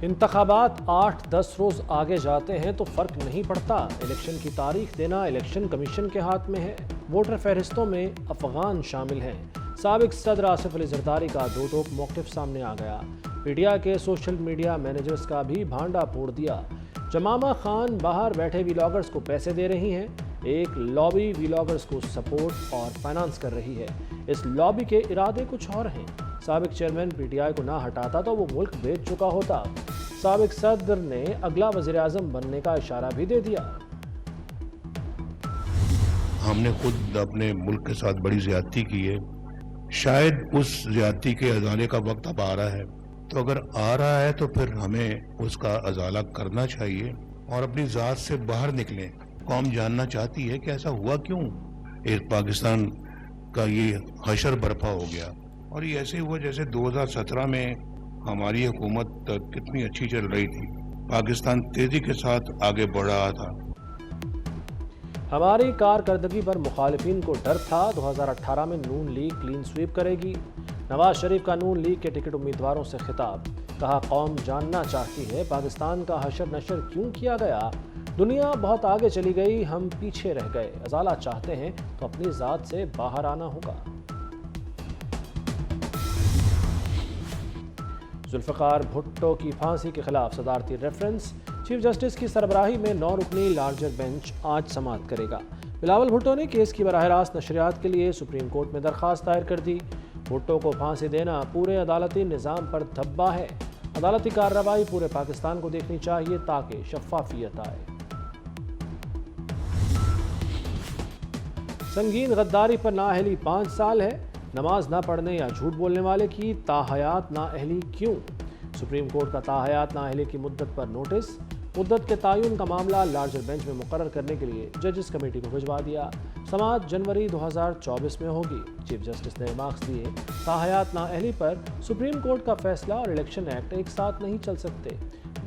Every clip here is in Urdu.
انتخابات 8-10 روز آگے جاتے ہیں تو فرق نہیں پڑتا، الیکشن کی تاریخ دینا الیکشن کمیشن کے ہاتھ میں ہے۔ ووٹر فہرستوں میں افغان شامل ہیں۔ سابق صدر آصف علی زرداری کا دو ٹوک موقف سامنے آ گیا۔ پی ٹی آئی کے سوشل میڈیا مینیجرز کا بھی بھانڈا پھوڑ دیا۔ جمامہ خان باہر بیٹھے ویلاگرز کو پیسے دے رہی ہیں۔ ایک لابی ویلاگرز کو سپورٹ اور فائنانس کر رہی ہے۔ اس لابی کے ارادے کچھ اور ہیں۔ سابق چیئرمین پی ٹی آئی کو نہ ہٹاتا تو وہ ملک بیچ چکا ہوتا۔ سابق صدر نے اگلا وزیر اعظم بننے کا اشارہ بھی دے دیا۔ ہم نے خود اپنے ملک کے ساتھ بڑی زیادتی کی ہے، شاید اس زیادتی کے ازالے کا وقت اب آ رہا ہے، تو اگر آ رہا ہے تو پھر ہمیں اس کا ازالہ کرنا چاہیے اور اپنی ذات سے باہر نکلیں۔ قوم جاننا چاہتی ہے کہ ایسا ہوا کیوں، ایک پاکستان کا یہ حشر برپا ہو گیا، اور یہ ایسے ہوا جیسے 2017 میں ہماری حکومت کتنی اچھی چل رہی تھی، پاکستان تیزی کے ساتھ آگے بڑھ رہا تھا۔ ہماری کارکردگی پر مخالفین کو ڈر تھا، 2018 میں نون لیگ کلین سویپ کرے گی۔ نواز شریف کا نون لیگ کے ٹکٹ امیدواروں سے خطاب، کہا قوم جاننا چاہتی ہے پاکستان کا حشر نشر کیوں کیا گیا، دنیا بہت آگے چلی گئی، ہم پیچھے رہ گئے، ازالہ چاہتے ہیں تو اپنی ذات سے باہر آنا ہوگا۔ ذوالفقار بھٹو کی پھانسی کے خلاف صدارتی ریفرنس، چیف جسٹس کی سربراہی میں 9 رکنی لارجر بینچ آج سماعت کرے گا۔ بلاول بھٹو نے کیس کی براہ راست نشریات کے لیے سپریم کورٹ میں درخواست دائر کر دی۔ بھٹو کو پھانسی دینا پورے عدالتی نظام پر دھبا ہے، عدالتی کارروائی پورے پاکستان کو دیکھنی چاہیے تاکہ شفافیت آئے۔ سنگین غداری پر نااہلی 5 سال ہے، نماز نہ پڑھنے یا جھوٹ بولنے والے کی تاحیات نااہلی کیوں؟ سپریم کورٹ کا تاحیات نااہلی کی مدت پر نوٹس، مدت کے تعین کا معاملہ لارجر بینچ میں مقرر کرنے کے لیے ججز کمیٹی کو بھجوا دیا۔ سماعت جنوری 2024 میں ہوگی۔ چیف جسٹس نے ریمارکس دیے، تاحیات نااہلی پر سپریم کورٹ کا فیصلہ اور الیکشن ایکٹ ایک ساتھ نہیں چل سکتے،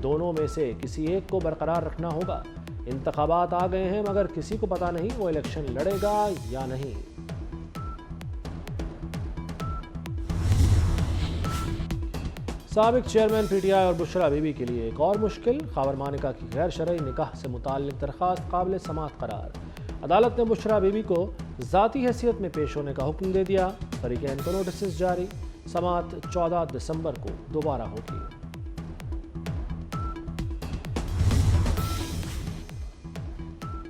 دونوں میں سے کسی ایک کو برقرار رکھنا ہوگا۔ انتخابات آ گئے ہیں مگر کسی کو پتہ نہیں وہ الیکشن لڑے گا یا نہیں۔ سابق چیئرمین پی ٹی آئی اور بشرا بی بی کے لیے ایک اور مشکل، خاور مانیکا کی غیر شرعی نکاح سے متعلق درخواست قابل سماعت قرار۔ عدالت نے بشرا بی بی کو ذاتی حیثیت میں پیش ہونے کا حکم دے دیا، فریقین کو نوٹسز جاری۔ سماعت 14 دسمبر کو دوبارہ ہوگی۔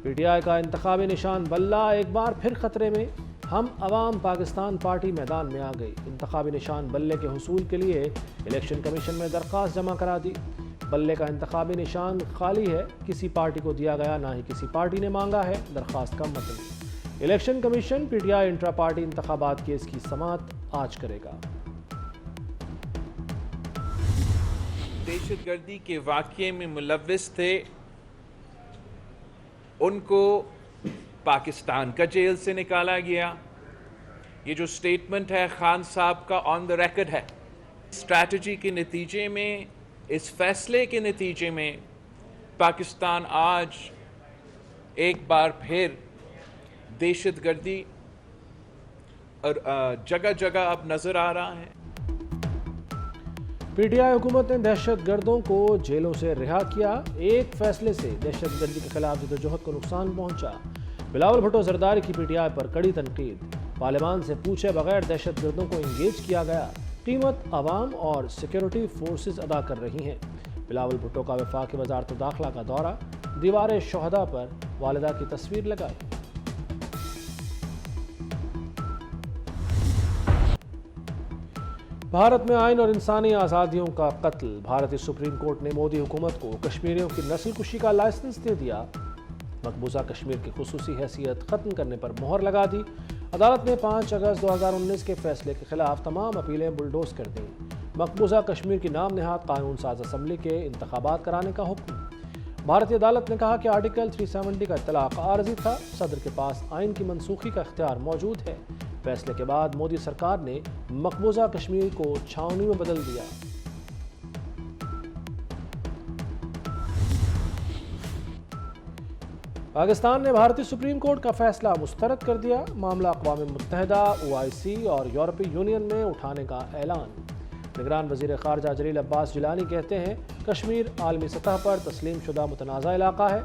پی ٹی آئی کا انتخابی نشان بلہ ایک بار پھر خطرے میں، ہم عوام پاکستان پارٹی میدان میں آ گئی۔ انتخابی نشان بلے کے حصول کے لیے الیکشن کمیشن میں درخواست جمع کرا دی۔ بلے کا انتخابی نشان خالی ہے، کسی پارٹی کو دیا گیا، نہ ہی کسی پارٹی نے مانگا ہے۔ درخواست کا متن، election commission P T I intra party انتخابات کیس کی سماعت آج کرے گا۔ دہشت گردی کے واقعے میں ملوث تھے، ان کو پاکستان کا جیل سے نکالا گیا۔ یہ جو سٹیٹمنٹ ہے خان صاحب کا آن دا ریکارڈ ہے۔ اسٹریٹجی کے نتیجے میں، اس فیصلے کے نتیجے میں پاکستان آج ایک بار پھر دہشت گردی اور جگہ جگہ اب نظر آ رہا ہے۔ پی ٹی آئی حکومت نے دہشت گردوں کو جیلوں سے رہا کیا، ایک فیصلے سے دہشت گردی کے خلاف جدوجہد کو نقصان پہنچا۔ بلاول بھٹو زرداری کی پی ٹی آئی پر کڑی تنقید، پارلیمان سے پوچھے بغیر دہشت گردوں کو انگیج کیا گیا، قیمت عوام اور سیکیورٹی فورسز ادا کر رہی ہیں۔ بلاول بھٹو کا وفاقی وزارت داخلہ کا دورہ، دیوار شہداء پر والدہ کی تصویر لگائی۔ بھارت میں آئین اور انسانی آزادیوں کا قتل، بھارتی سپریم کورٹ نے مودی حکومت کو کشمیریوں کی نسل کشی کا لائسنس دے دیا، مقبوضہ کشمیر کی خصوصی حیثیت ختم کرنے پر مہر لگا دی۔ عدالت نے 5 اگست 2019 کے فیصلے کے خلاف تمام اپیلیں بلڈوز کر دیں، مقبوضہ کشمیر کی نام نہاد قانون ساز اسمبلی کے انتخابات کرانے کا حکم۔ بھارتی عدالت نے کہا کہ آرٹیکل 370 کا اطلاق عارضی تھا، صدر کے پاس آئین کی منسوخی کا اختیار موجود ہے۔ فیصلے کے بعد مودی سرکار نے مقبوضہ کشمیر کو چھاؤنی میں بدل دیا۔ پاکستان نے بھارتی سپریم کورٹ کا فیصلہ مسترد کر دیا، معاملہ اقوام متحدہ، OIC اور یورپی یونین میں اٹھانے کا اعلان۔ نگران وزیر خارجہ جلیل عباس جیلانی کہتے ہیں کشمیر عالمی سطح پر تسلیم شدہ متنازع علاقہ ہے،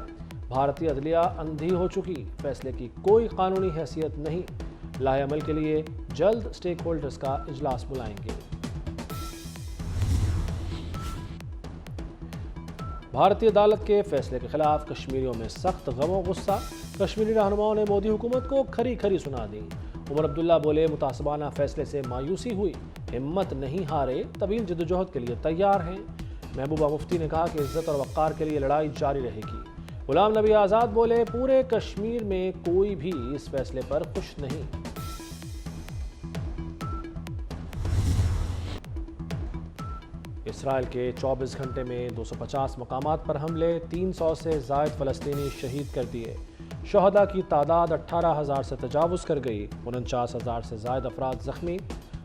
بھارتی عدلیہ اندھی ہو چکی، فیصلے کی کوئی قانونی حیثیت نہیں، لائحہ عمل کے لیے جلد اسٹیک ہولڈرز کا اجلاس بلائیں گے۔ بھارتی عدالت کے فیصلے کے خلاف کشمیریوں میں سخت غم و غصہ، کشمیری رہنماؤں نے مودی حکومت کو کھری کھری سنا دی۔ عمر عبداللہ بولے متعصبانہ فیصلے سے مایوسی ہوئی، ہمت نہیں ہارے، طویل جدوجہد کے لیے تیار ہیں۔ محبوبہ مفتی نے کہا کہ عزت اور وقار کے لیے لڑائی جاری رہے گی۔ غلام نبی آزاد بولے پورے کشمیر میں کوئی بھی اس فیصلے پر خوش نہیں۔ اسرائیل کے 24 گھنٹے میں 250 مقامات پر حملے، 300 سے زائد فلسطینی شہید کر دیے، شہداء کی تعداد 18,000 سے تجاوز کر گئی، 49,000 سے زائد افراد زخمی،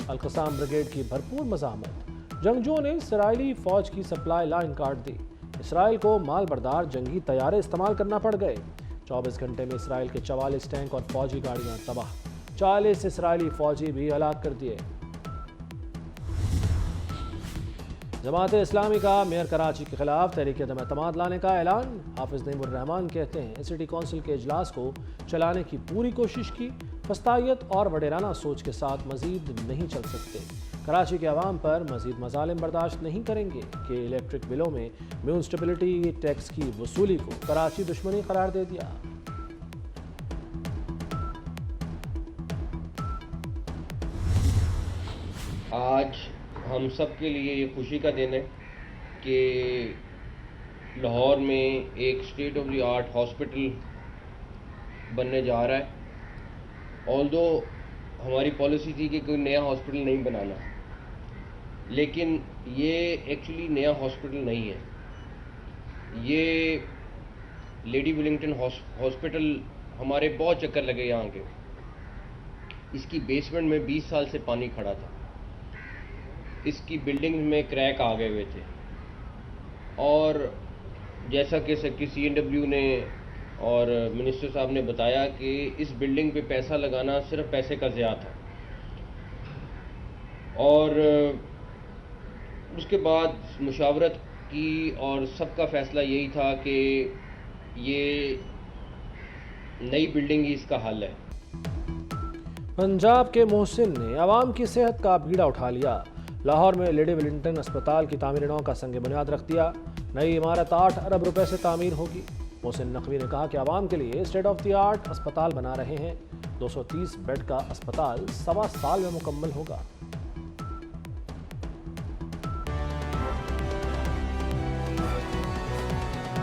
القسام بریگیڈ کی بھرپور مزاحمت، جنگجوؤں نے اسرائیلی فوج کی سپلائی لائن کاٹ دی، اسرائیل کو مال بردار جنگی طیارے استعمال کرنا پڑ گئے، 24 گھنٹے میں اسرائیل کے 44 ٹینک اور فوجی گاڑیاں تباہ، 40 اسرائیلی فوجی بھی ہلاک کر دیے۔ جماعت اسلامی کا میئر کراچی کے خلاف تحریک عدم اعتماد لانے کا اعلان، حافظ نعیم الرحمان کہتے ہیں سٹی کونسل کے اجلاس کو چلانے کی پوری کوشش کی، فسطائیت اور وڈیرانہ سوچ کے ساتھ مزید نہیں چل سکتے، کراچی کے عوام پر مزید مظالم برداشت نہیں کریں گے کہ الیکٹرک بلوں میں میونسپلٹی ٹیکس کی وصولی کو کراچی دشمنی قرار دے دیا۔ آج ہم سب کے لیے یہ خوشی کا دن ہے کہ لاہور میں ایک state of the art hospital بننے جا رہا ہے۔ آلدو ہماری پالیسی تھی کہ کوئی نیا ہاسپٹل نہیں بنانا، لیکن یہ ایکچولی نیا ہاسپٹل نہیں ہے، یہ لیڈی ولنگٹن ہاسپٹل ہمارے بہت چکر لگے یہاں کے، اس کی بیسمنٹ میں 20 سال سے پانی کھڑا تھا، اس کی بلڈنگ میں کریک آ گئے ہوئے تھے، اور جیسا کہ سی این ڈبلیو نے اور منسٹر صاحب نے بتایا کہ اس بلڈنگ پہ پیسہ لگانا صرف پیسے کا ضیاع تھا، اور اس کے بعد مشاورت کی اور سب کا فیصلہ یہی تھا کہ یہ نئی بلڈنگ ہی اس کا حل ہے۔ پنجاب کے محسن نے عوام کی صحت کا بیڑا اٹھا لیا، لاہور میں لیڈی ولنگٹن اسپتال کی تعمیر نو کا سنگ بنیاد رکھ دیا، نئی عمارت 8 ارب روپے سے تعمیر ہوگی۔ محسن نقوی نے کہا کہ عوام کے لیے اسٹیٹ آف دی آرٹ اسپتال بنا رہے ہیں، 230 بیڈ کا اسپتال 1.25 سال میں مکمل ہوگا۔